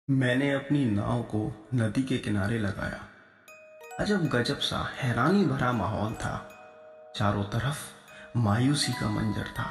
मैंने अपनी नाव को नदी के किनारे लगाया। अजब गजब सा हैरानी भरा माहौल था। चारों तरफ मायूसी का मंजर था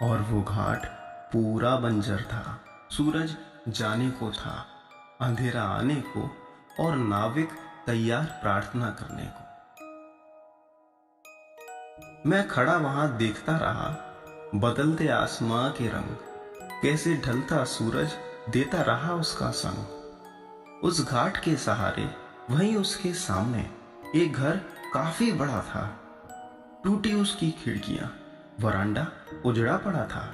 और वो घाट पूरा बंजर था। सूरज जाने को था, अंधेरा आने को और नाविक तैयार प्रार्थना करने को। मैं खड़ा वहां देखता रहा, बदलते आसमां के रंग, कैसे ढलता सूरज देता रहा उसका संग। उस घाट के सहारे वहीं उसके सामने एक घर काफी बड़ा था। टूटी उसकी खिड़कियां, वरांडा उजड़ा पड़ा था।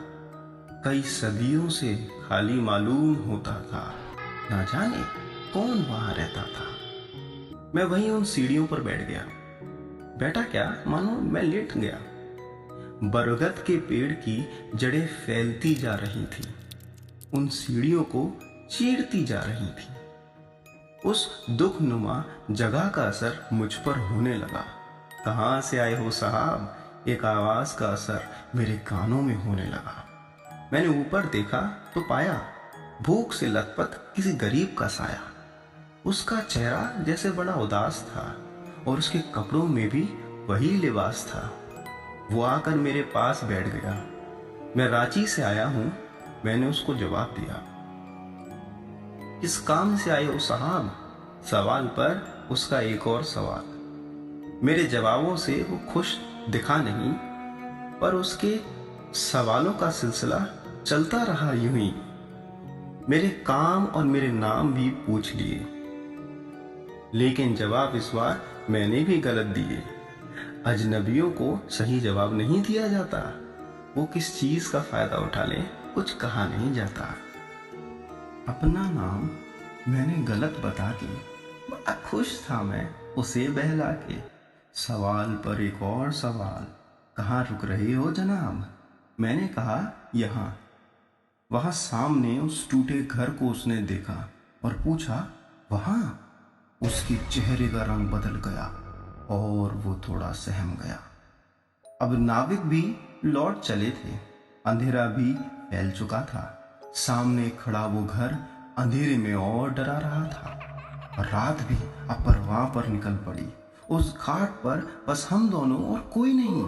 कई सदियों से खाली मालूम होता था, ना जाने कौन वहां रहता था। मैं वहीं उन सीढ़ियों पर बैठ गया। बैठा क्या, मानो मैं लेट गया। बरगद के पेड़ की जड़ें फैलती जा रही थी, उन सीढ़ियों को चीरती जा रही थी। उस दुखनुमा जगह का असर मुझ पर होने लगा। कहाँ से आए हो साहब, एक आवाज का असर मेरे कानों में होने लगा। मैंने ऊपर देखा तो पाया भूख से लथपथ किसी गरीब का साया। उसका चेहरा जैसे बड़ा उदास था और उसके कपड़ों में भी वही लिबास था। वो आकर मेरे पास बैठ गया। मैं रांची से आया हूं, मैंने उसको जवाब दिया। किस काम से आए हो साहब, सवाल पर उसका एक और सवाल। मेरे जवाबों से वो खुश दिखा नहीं, पर उसके सवालों का सिलसिला चलता रहा यूं ही। मेरे काम और मेरे नाम भी पूछ लिए, लेकिन जवाब इस बार मैंने भी गलत दिए। अजनबियों को सही जवाब नहीं दिया जाता। वो किस चीज का फायदा उठा ले, कुछ कहा नहीं जाता। अपना नाम मैंने गलत बता के बड़ा खुश था मैं उसे बहला के। सवाल पर एक और सवाल, कहाँ रुक रहे हो जनाब? मैंने कहा यहाँ। वहां सामने उस टूटे घर को उसने देखा और पूछा, वहां? उसके चेहरे का रंग बदल गया और वो थोड़ा सहम गया। अब नाविक भी लौट चले थे, अंधेरा भी फैल चुका था। सामने खड़ा वो घर अंधेरे में और डरा रहा था। और रात भी अब परवाह पर निकल पड़ी। उस घाट पर बस हम दोनों और कोई नहीं।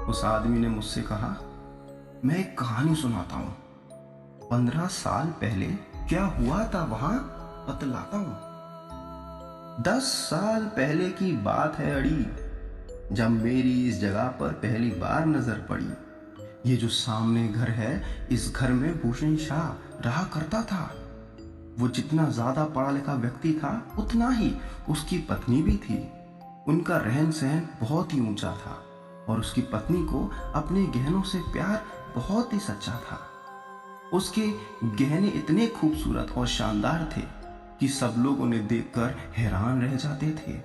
उस आदमी ने मुझसे कहा, मैं एक कहानी सुनाता हूँ। 15 साल पहले क्या हुआ था वहां बतलाता हूँ। 10 साल पहले की बात है अड़ी, जब मेरी इस जगह पर पहली बार नजर पड़ी। ये जो सामने घर है, इस घर में भूषण शाह रहा करता था। वो जितना ज्यादा पढ़ा लिखा व्यक्ति था, उतना ही उसकी पत्नी भी थी। उनका रहन सहन बहुत ही ऊंचा था और उसकी पत्नी को अपने गहनों से प्यार बहुत ही सच्चा था। उसके गहने इतने खूबसूरत और शानदार थे कि सब लोग उन्हें देखकर हैरान रह जाते थे।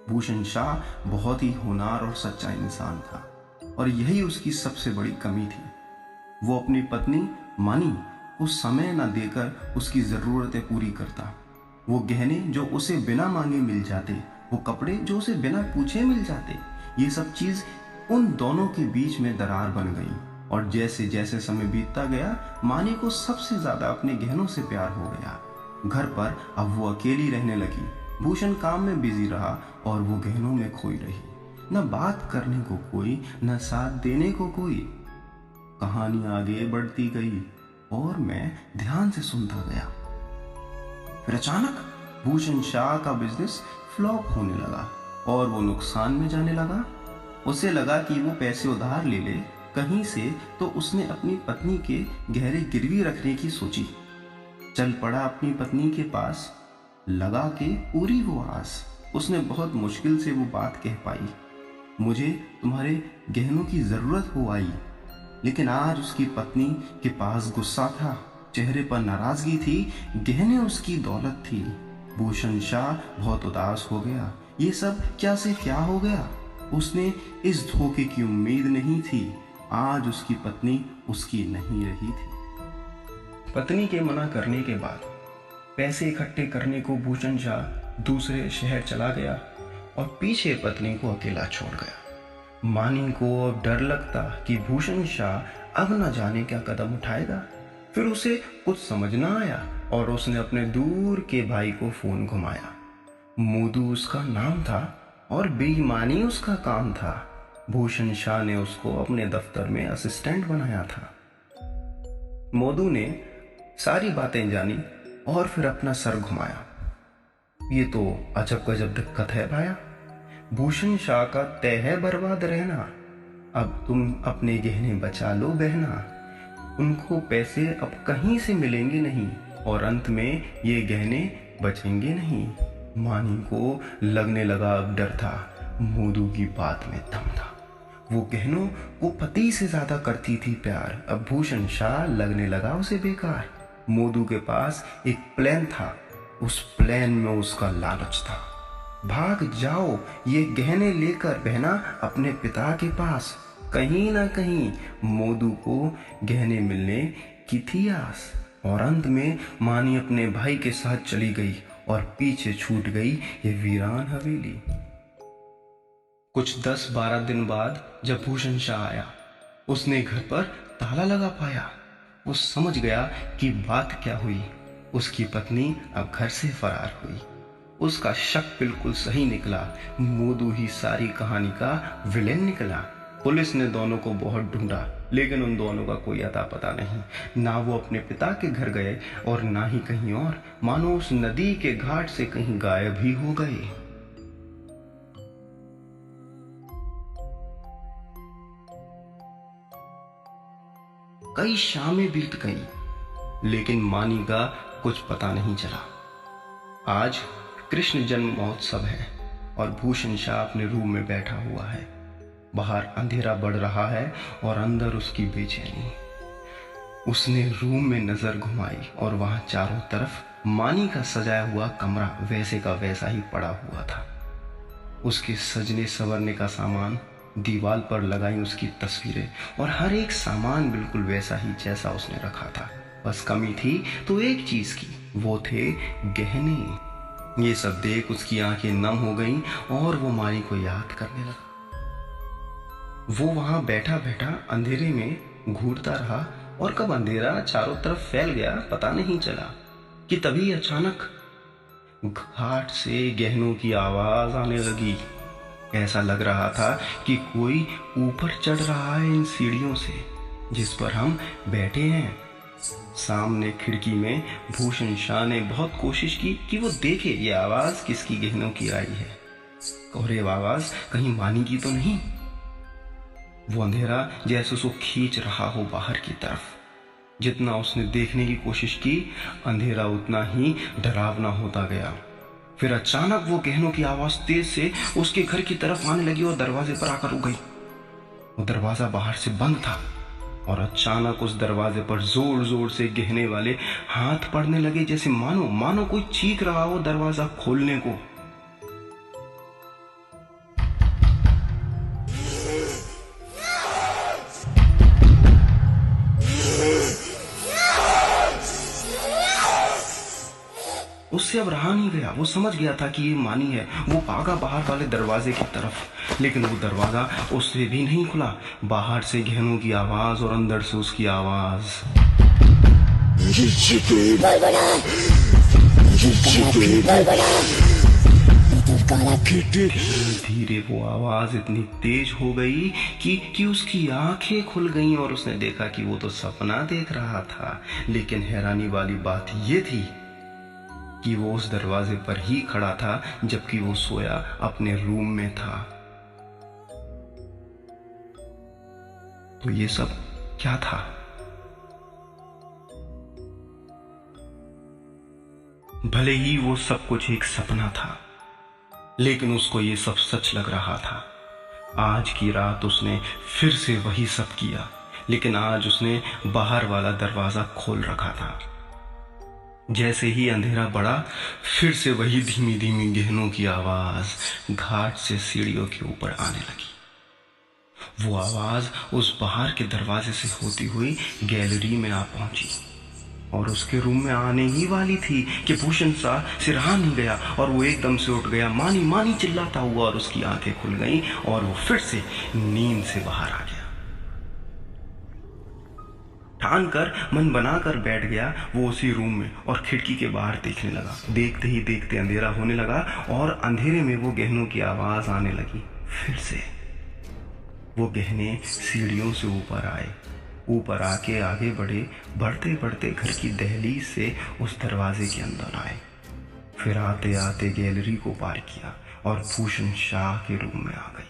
भूषण शाह बहुत ही होनहार और सच्चा इंसान था और यही उसकी सबसे बड़ी कमी थी। वो अपनी पत्नी मानी को समय न देकर उसकी जरूरतें पूरी करता। वो गहने जो उसे बिना मांगे मिल जाते, वो कपड़े जो उसे बिना पूछे मिल जाते, ये सब चीज उन दोनों के बीच में दरार बन गई। और जैसे जैसे समय बीतता गया, मानी को सबसे ज्यादा अपने गहनों से प्यार हो गया। घर पर अब वो अकेली रहने लगी। भूषण काम में बिजी रहा और वो गहनों में खोई रही। न बात करने को कोई, न साथ देने को कोई। कहानी आगे बढ़ती गई और मैं ध्यान से सुनता गया। फिर अचानक भूषण शाह का बिजनेस फ्लॉप होने लगा और वो नुकसान में जाने लगा। उसे लगा कि वो पैसे उधार ले ले कहीं से, तो उसने अपनी पत्नी के गहरे गिरवी रखने की सोची। चल पड़ा अपनी पत्नी के पास, लगा के पूरी वो आस। उसने बहुत मुश्किल से वो बात कह पाई, मुझे तुम्हारे गहनों की जरूरत हो आई। लेकिन आज उसकी पत्नी के पास गुस्सा था, चेहरे पर नाराजगी थी, गहने उसकी दौलत थी। भूषण शाह बहुत उदास हो गया। ये सब क्या से क्या हो गया? उसने इस धोखे की उम्मीद नहीं थी। आज उसकी पत्नी उसकी नहीं रही थी। पत्नी के मना करने के बाद पैसे इकट्ठे करने को भूषण शाह दूसरे शहर चला गया और पीछे पत्नी को अकेला छोड़ गया। मानी को अब डर लगता कि भूषण शाह अब न जाने क्या कदम उठाएगा। फिर उसे कुछ समझ न आया और उसने अपने दूर के भाई को फोन घुमाया। मोदू उसका नाम था और बेईमानी उसका काम था। भूषण शाह ने उसको अपने दफ्तर में असिस्टेंट बनाया था। मोदू ने सारी बातें जानी और फिर अपना सर घुमाया। ये तो अजब गजब दिक्कत है भाया। भूषण शाह का तय है बर्बाद रहना। अब तुम अपने गहने बचा लो बहना। उनको पैसे अब कहीं से मिलेंगे नहीं और अंत में ये गहने बचेंगे नहीं। मानी को लगने लगा अब डर था। मोदू की बात में दम था। वो गहनों को पति से ज्यादा करती थी प्यार। अब भूषण शाह लगने लगा उसे बेकार। मोदू के पास एक प्लान था। उस प्लान में उसका लालच था। भाग जाओ ये गहने लेकर बहना अपने पिता के पास। कहीं ना कहीं मोदू को गहने मिलने की थी आस। और अंत में मानी अपने भाई के साथ चली गई और पीछे छूट गई ये वीरान हवेली। कुछ 10-12 दिन बाद जब भूषण शाह आया, उसने घर पर ताला लगा पाया। वो समझ गया कि बात क्या हुई। उसकी पत्नी अब घर से फरार हुई। उसका शक बिल्कुल सही निकला। मोदू ही सारी कहानी का विलेन निकला। पुलिस ने दोनों को बहुत ढूंढा, लेकिन उन दोनों का कोई अता पता नहीं। ना वो अपने पिता के घर गए और ना ही कहीं और। मानो उस नदी के घाट से कहीं गायब ही हो गए। कई शामें बीत गई, लेकिन मानी का कुछ पता नहीं चला। आज कृष्ण जन्म महोत्सव है और भूषण शाह अपने रूम में बैठा हुआ है। बाहर अंधेरा बढ़ रहा है और अंदर उसकी बेचैनी। उसने रूम में नजर घुमाई और वहां चारों तरफ मानी का सजाया हुआ कमरा वैसे का वैसा ही पड़ा हुआ था। उसके सजने संवरने का सामान, दीवार पर लगाई उसकी तस्वीरें और हर एक सामान बिल्कुल वैसा ही जैसा उसने रखा था। बस कमी थी तो एक चीज की, वो थे गहने। ये सब देख उसकी आंखें नम हो गईं और वो मानी को याद करने लगा। वो वहां बैठा बैठा अंधेरे में घूरता रहा और कब अंधेरा चारों तरफ फैल गया पता नहीं चला कि तभी अचानक घाट से गहनों की आवाज आने लगी। ऐसा लग रहा था कि कोई ऊपर चढ़ रहा है इन सीढ़ियों से जिस पर हम बैठे हैं। सामने खिड़की में भूषण शाह ने बहुत कोशिश की कि वो देखे ये आवाज किसकी गहनों की आई है और ये आवाज कहीं मानी की तो नहीं। वो अंधेरा जैसे उसको खींच रहा हो बाहर की तरफ। जितना उसने देखने की कोशिश की, अंधेरा उतना ही डरावना होता गया। फिर अचानक वो गहनों की आवाज तेज से उसके घर की तरफ आने लगी और दरवाजे पर आकर रुक गई। वो दरवाजा बाहर से बंद था और अचानक उस दरवाजे पर जोर जोर से गहने वाले हाथ पड़ने लगे, जैसे मानो कोई चीख रहा हो दरवाजा खोलने को। उससे अब रहा नहीं गया। वो समझ गया था कि ये मानी है। वो भागा बाहर वाले दरवाजे की तरफ, लेकिन वो दरवाजा उससे भी नहीं खुला। बाहर से गहनों की आवाज और अंदर से उसकी आवाज। धीरे वो आवाज इतनी तेज हो गई कि उसकी आंखें खुल गईं और उसने देखा कि वो तो सपना देख रहा था। लेकिन हैरानी वाली बात ये थी कि वो उस दरवाजे पर ही खड़ा था जबकि वो सोया अपने रूम में था। तो ये सब क्या था? भले ही वो सब कुछ एक सपना था, लेकिन उसको ये सब सच लग रहा था। आज की रात उसने फिर से वही सब किया, लेकिन आज उसने बाहर वाला दरवाजा खोल रखा था। जैसे ही अंधेरा बढ़ा, फिर से वही धीमी धीमी गहनों की आवाज घाट से सीढ़ियों के ऊपर आने लगी। वो आवाज उस बाहर के दरवाजे से होती हुई गैलरी में आ पहुंची और उसके रूम में आने ही वाली थी कि भूषण शाह से रहा नहीं गया और वो एकदम से उठ गया। मानी मानी चिल्लाता हुआ और उसकी आंखें खुल गईं और वो फिर से नींद से बाहर आ गया। ठान कर मन बनाकर बैठ गया वो उसी रूम में और खिड़की के बाहर देखने लगा। देखते ही देखते अंधेरा होने लगा और अंधेरे में वो गहनों की आवाज आने लगी। फिर से वो गहने सीढ़ियों से ऊपर आए, ऊपर आके आगे बढ़े, बढ़ते बढ़ते घर की दहलीज से उस दरवाजे के अंदर आए। फिर आते आते गैलरी को पार किया और भूषण शाह के रूम में आ गई।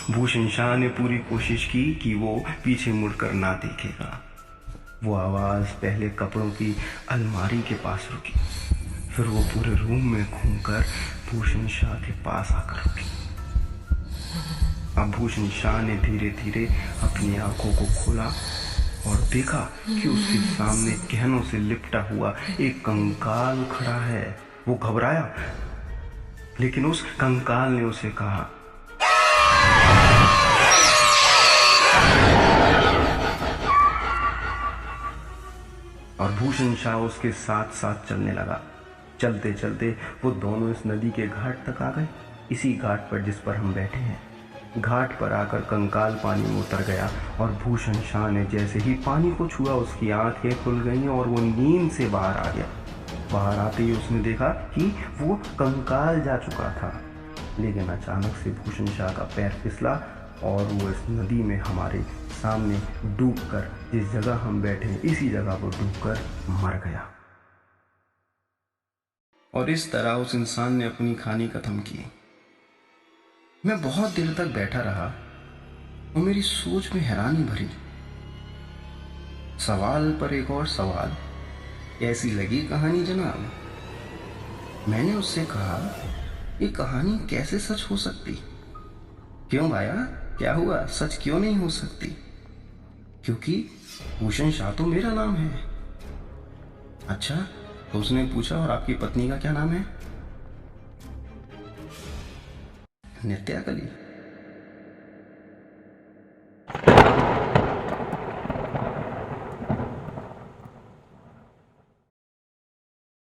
भूषण शाह ने पूरी कोशिश की कि वो पीछे मुड़कर ना देखेगा। वो आवाज पहले कपड़ों की अलमारी के पास रुकी, फिर वो पूरे रूम में घूमकर भूषण शाह के पास आकर रुकी। अब भूषण शाह ने धीरे धीरे अपनी आंखों को खोला और देखा कि उसके सामने गहनों से लिपटा हुआ एक कंकाल खड़ा है। वो घबराया, लेकिन उस कंकाल ने उसे कहा, और भूषण शाह उसके साथ साथ चलने लगा। चलते चलते वो दोनों इस नदी के घाट तक आ गए, इसी घाट पर जिस पर हम बैठे हैं। घाट पर आकर कंकाल पानी में उतर गया और भूषण शाह ने जैसे ही पानी को छुआ उसकी आंखें खुल गईं और वो नींद से बाहर आ गया। बाहर आते ही उसने देखा कि वो कंकाल जा चुका था, लेकिन अचानक से भूषण शाह का पैर फिसला और वो इस नदी में हमारे सामने डूबकर, जिस जगह हम बैठे हैं इसी जगह पर डूबकर मर गया। और इस तरह उस इंसान ने अपनी कहानी खत्म की। मैं बहुत देर तक बैठा रहा और मेरी सोच में हैरानी भरी। सवाल पर एक और सवाल, ऐसी लगी कहानी जनाब? मैंने उससे कहा, ये कहानी कैसे सच हो सकती? क्यों भाया, क्या हुआ? सच क्यों नहीं हो सकती? क्योंकि भूषण शाह तो मेरा नाम है। अच्छा, तो उसने पूछा, और आपकी पत्नी का क्या नाम है? नित्या कली।